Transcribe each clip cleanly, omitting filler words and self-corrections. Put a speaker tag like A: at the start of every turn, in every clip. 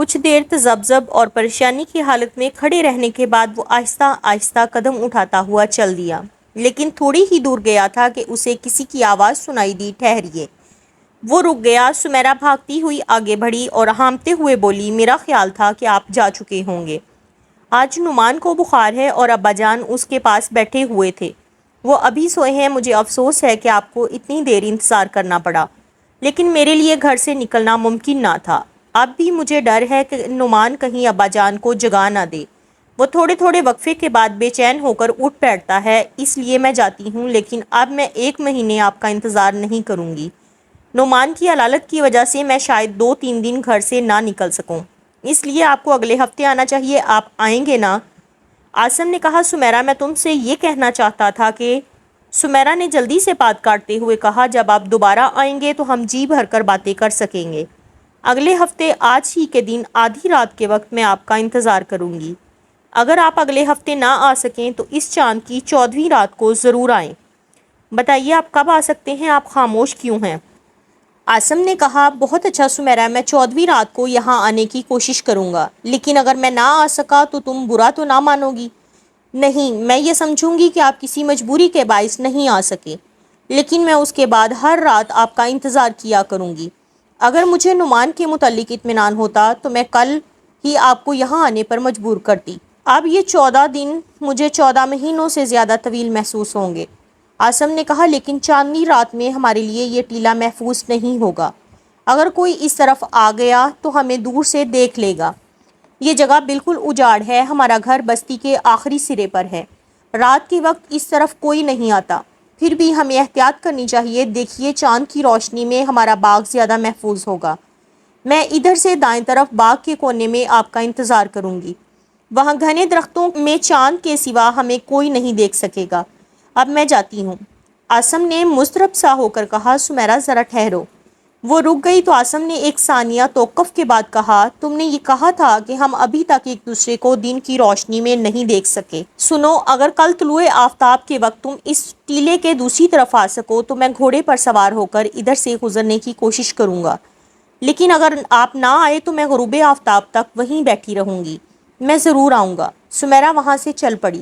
A: کچھ دیر تذبذب اور پریشانی کی حالت میں کھڑے رہنے کے بعد وہ آہستہ آہستہ قدم اٹھاتا ہوا چل دیا، لیکن تھوڑی ہی دور گیا تھا کہ اسے کسی کی آواز سنائی دی، ٹھہریے۔ وہ رک گیا۔ سمیرا بھاگتی ہوئی آگے بڑھی اور ہامتے ہوئے بولی، میرا خیال تھا کہ آپ جا چکے ہوں گے۔ آج نعمان کو بخار ہے اور ابا جان اس کے پاس بیٹھے ہوئے تھے۔ وہ ابھی سوئے ہیں۔ مجھے افسوس ہے کہ آپ کو اتنی دیر انتظار کرنا پڑا، لیکن میرے لیے گھر سے نکلنا ممکن نہ تھا۔ اب بھی مجھے ڈر ہے کہ نعمان کہیں ابا جان کو جگا نہ دے۔ وہ تھوڑے تھوڑے وقفے کے بعد بے چین ہو کر اٹھ بیٹھتا ہے، اس لیے میں جاتی ہوں، لیکن اب میں 1 مہینے آپ کا انتظار نہیں کروں گی۔ نعمان کی علالت کی وجہ سے میں شاید 2-3 دن گھر سے نہ نکل سکوں، اس لیے آپ کو اگلے ہفتے آنا چاہیے۔ آپ آئیں گے نا؟ عاصم نے کہا، سمیرا میں تم سے یہ کہنا چاہتا تھا کہ… سمیرا نے جلدی سے بات کاٹتے ہوئے کہا، جب آپ دوبارہ آئیں گے تو ہم جی بھر کر باتیں کر سکیں گے۔ اگلے ہفتے آج ہی کے دن آدھی رات کے وقت میں آپ کا انتظار کروں گی۔ اگر آپ اگلے ہفتے نہ آ سکیں تو اس چاند کی 14ویں رات کو ضرور آئیں۔ بتائیے آپ کب آ سکتے ہیں؟ آپ خاموش کیوں ہیں؟ عاصم نے کہا، بہت اچھا سمیرا، میں 14ویں رات کو یہاں آنے کی کوشش کروں گا، لیکن اگر میں نہ آ سکا تو تم برا تو نہ مانو گی؟ نہیں، میں یہ سمجھوں گی کہ آپ کسی مجبوری کے باعث نہیں آ سکے، لیکن میں اس کے بعد ہر رات آپ کا انتظار کیا کروں گی۔ اگر مجھے نعمان کے متعلق اطمینان ہوتا تو میں کل ہی آپ کو یہاں آنے پر مجبور کرتی۔ اب یہ 14 دن مجھے 14 مہینوں سے زیادہ طویل محسوس ہوں گے۔ عاصم نے کہا، لیکن چاندنی رات میں ہمارے لیے یہ ٹیلہ محفوظ نہیں ہوگا۔ اگر کوئی اس طرف آ گیا تو ہمیں دور سے دیکھ لے گا۔ یہ جگہ بالکل اجاڑ ہے، ہمارا گھر بستی کے آخری سرے پر ہے۔ رات کے وقت اس طرف کوئی نہیں آتا، پھر بھی ہمیں احتیاط کرنی چاہیے۔ دیکھیے، چاند کی روشنی میں ہمارا باغ زیادہ محفوظ ہوگا۔ میں ادھر سے دائیں طرف باغ کے کونے میں آپ کا انتظار کروں گی۔ وہاں گھنے درختوں میں چاند کے سوا ہمیں کوئی نہیں دیکھ سکے گا۔ اب میں جاتی ہوں۔ عاصم نے مضطرب سا ہو کر کہا، سمیرا ذرا ٹھہرو۔ وہ رک گئی تو عاصم نے ایک ثانیہ توقف کے بعد کہا، تم نے یہ کہا تھا کہ ہم ابھی تک ایک دوسرے کو دن کی روشنی میں نہیں دیکھ سکے۔ سنو، اگر کل طلوع آفتاب کے وقت تم اس ٹیلے کے دوسری طرف آ سکو تو میں گھوڑے پر سوار ہو کر ادھر سے گزرنے کی کوشش کروں گا، لیکن اگر آپ نہ آئے تو میں غروب آفتاب تک وہیں بیٹھی رہوں گی۔ میں ضرور آؤں گا۔ سمیرا وہاں سے چل پڑی۔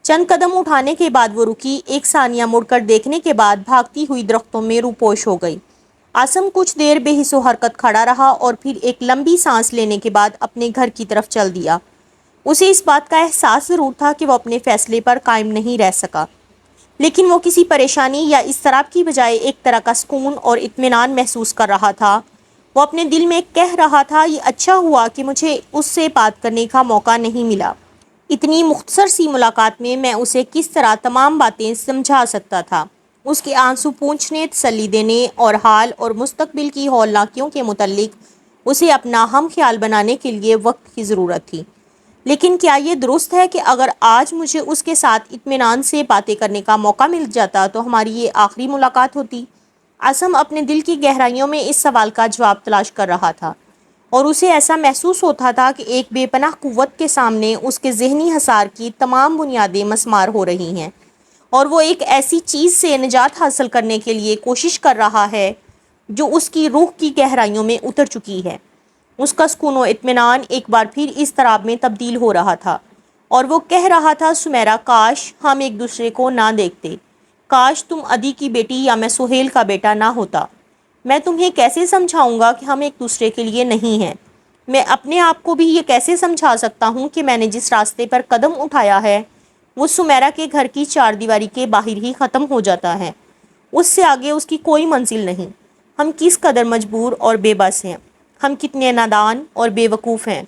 A: چند قدم اٹھانے کے بعد وہ رکی، ایک ثانیہ مڑ کر دیکھنے کے بعد بھاگتی ہوئی درختوں میں روپوش ہو گئی۔ عاصم کچھ دیر بے حس و حرکت کھڑا رہا اور پھر ایک لمبی سانس لینے کے بعد اپنے گھر کی طرف چل دیا۔ اسے اس بات کا احساس ضرور تھا کہ وہ اپنے فیصلے پر قائم نہیں رہ سکا، لیکن وہ کسی پریشانی یا اضطراب کی بجائے ایک طرح کا سکون اور اطمینان محسوس کر رہا تھا۔ وہ اپنے دل میں کہہ رہا تھا، یہ اچھا ہوا کہ مجھے اس سے بات کرنے کا موقع نہیں ملا۔ اتنی مختصر سی ملاقات میں میں اسے کس طرح تمام باتیں سمجھا سکتا تھا۔ اس کے آنسو پونچھنے، تسلی دینے اور حال اور مستقبل کی ہولناکیوں کے متعلق اسے اپنا ہم خیال بنانے کے لیے وقت کی ضرورت تھی۔ لیکن کیا یہ درست ہے کہ اگر آج مجھے اس کے ساتھ اطمینان سے باتیں کرنے کا موقع مل جاتا تو ہماری یہ آخری ملاقات ہوتی؟ عاصم اپنے دل کی گہرائیوں میں اس سوال کا جواب تلاش کر رہا تھا، اور اسے ایسا محسوس ہوتا تھا کہ ایک بے پناہ قوت کے سامنے اس کے ذہنی حصار کی تمام بنیادیں مسمار ہو رہی ہیں، اور وہ ایک ایسی چیز سے نجات حاصل کرنے کے لیے کوشش کر رہا ہے جو اس کی روح کی گہرائیوں میں اتر چکی ہے۔ اس کا سکون و اطمینان ایک بار پھر اضطراب میں تبدیل ہو رہا تھا، اور وہ کہہ رہا تھا، سمیرا، کاش ہم ایک دوسرے کو نہ دیکھتے۔ کاش تم ادی کی بیٹی یا میں سہیل کا بیٹا نہ ہوتا۔ میں تمہیں کیسے سمجھاؤں گا کہ ہم ایک دوسرے کے لیے نہیں ہیں؟ میں اپنے آپ کو بھی یہ کیسے سمجھا سکتا ہوں کہ میں نے جس راستے پر قدم اٹھایا ہے وہ سمیرا کے گھر کی 4 دیواری کے باہر ہی ختم ہو جاتا ہے، اس سے آگے اس کی کوئی منزل نہیں۔ ہم کس قدر مجبور اور بے بس ہیں، ہم کتنے نادان اور بے وقوف ہیں۔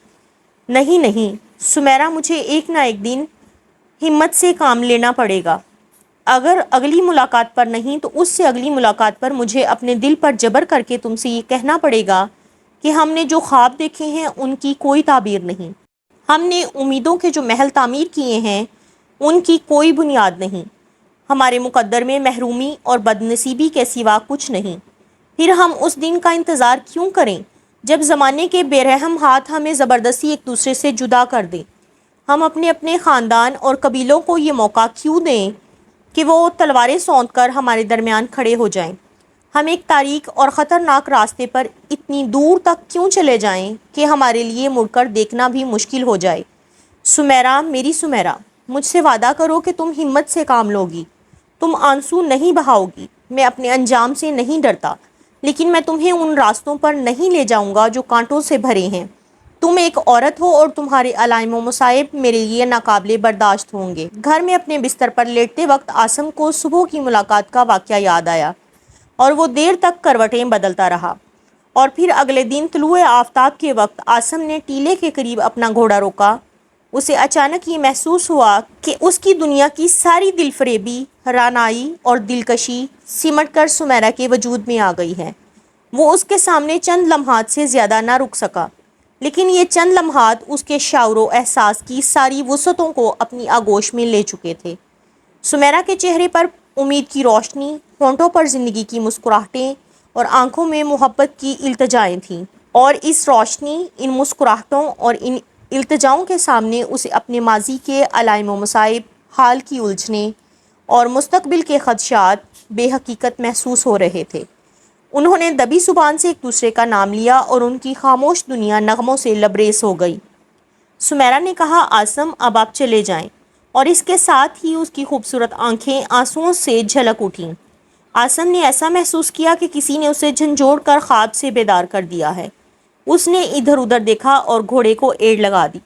A: نہیں نہیں سمیرا، مجھے ایک نہ ایک دن ہمت سے کام لینا پڑے گا۔ اگر اگلی ملاقات پر نہیں تو اس سے اگلی ملاقات پر مجھے اپنے دل پر جبر کر کے تم سے یہ کہنا پڑے گا کہ ہم نے جو خواب دیکھے ہیں ان کی کوئی تعبیر نہیں، ہم نے امیدوں کے جو محل تعمیر کیے ہیں ان کی کوئی بنیاد نہیں، ہمارے مقدر میں محرومی اور بدنصیبی کے سوا کچھ نہیں۔ پھر ہم اس دن کا انتظار کیوں کریں جب زمانے کے بے رحم ہاتھ ہمیں زبردستی ایک دوسرے سے جدا کر دیں؟ ہم اپنے اپنے خاندان اور قبیلوں کو یہ موقع کیوں دیں کہ وہ تلواریں سونت کر ہمارے درمیان کھڑے ہو جائیں؟ ہم ایک تاریک اور خطرناک راستے پر اتنی دور تک کیوں چلے جائیں کہ ہمارے لیے مڑ کر دیکھنا بھی مشکل ہو جائے؟ سمیرا، میری سمیرا، مجھ سے وعدہ کرو کہ تم ہمت سے کام لوگی، تم آنسو نہیں بہاؤ گی۔ میں اپنے انجام سے نہیں ڈرتا، لیکن میں تمہیں ان راستوں پر نہیں لے جاؤں گا جو کانٹوں سے بھرے ہیں۔ تم ایک عورت ہو اور تمہارے علائم و مصائب میرے لیے ناقابل برداشت ہوں گے۔ گھر میں اپنے بستر پر لیٹتے وقت عاصم کو صبح کی ملاقات کا واقعہ یاد آیا اور وہ دیر تک کروٹیں بدلتا رہا۔ اور پھر اگلے دن طلوع آفتاب کے وقت عاصم نے ٹیلے کے قریب اپنا گھوڑا روکا۔ اسے اچانک یہ محسوس ہوا کہ اس کی دنیا کی ساری دل فریبی، رعنائی اور دلکشی سمٹ کر سمیرا کے وجود میں آ گئی ہے۔ وہ اس کے سامنے چند لمحات سے زیادہ نہ رک سکا، لیکن یہ چند لمحات اس کے شعور و احساس کی ساری وسعتوں کو اپنی آغوش میں لے چکے تھے۔ سمیرا کے چہرے پر امید کی روشنی، ہونٹوں پر زندگی کی مسکراہٹیں اور آنکھوں میں محبت کی التجائیں تھیں، اور اس روشنی، ان مسکراہٹوں اور ان التجاؤں کے سامنے اسے اپنے ماضی کے علائم و مصائب، حال کی الجھنیں اور مستقبل کے خدشات بے حقیقت محسوس ہو رہے تھے۔ انہوں نے دبی زبان سے ایک دوسرے کا نام لیا اور ان کی خاموش دنیا نغموں سے لبریز ہو گئی۔ سمیرا نے کہا، عاصم، اب آپ چلے جائیں، اور اس کے ساتھ ہی اس کی خوبصورت آنکھیں آنسوؤں سے جھلک اٹھیں۔ عاصم نے ایسا محسوس کیا کہ کسی نے اسے جھنجھوڑ کر خواب سے بیدار کر دیا ہے۔ اس نے ادھر ادھر دیکھا اور گھوڑے کو ایڑ لگا دی۔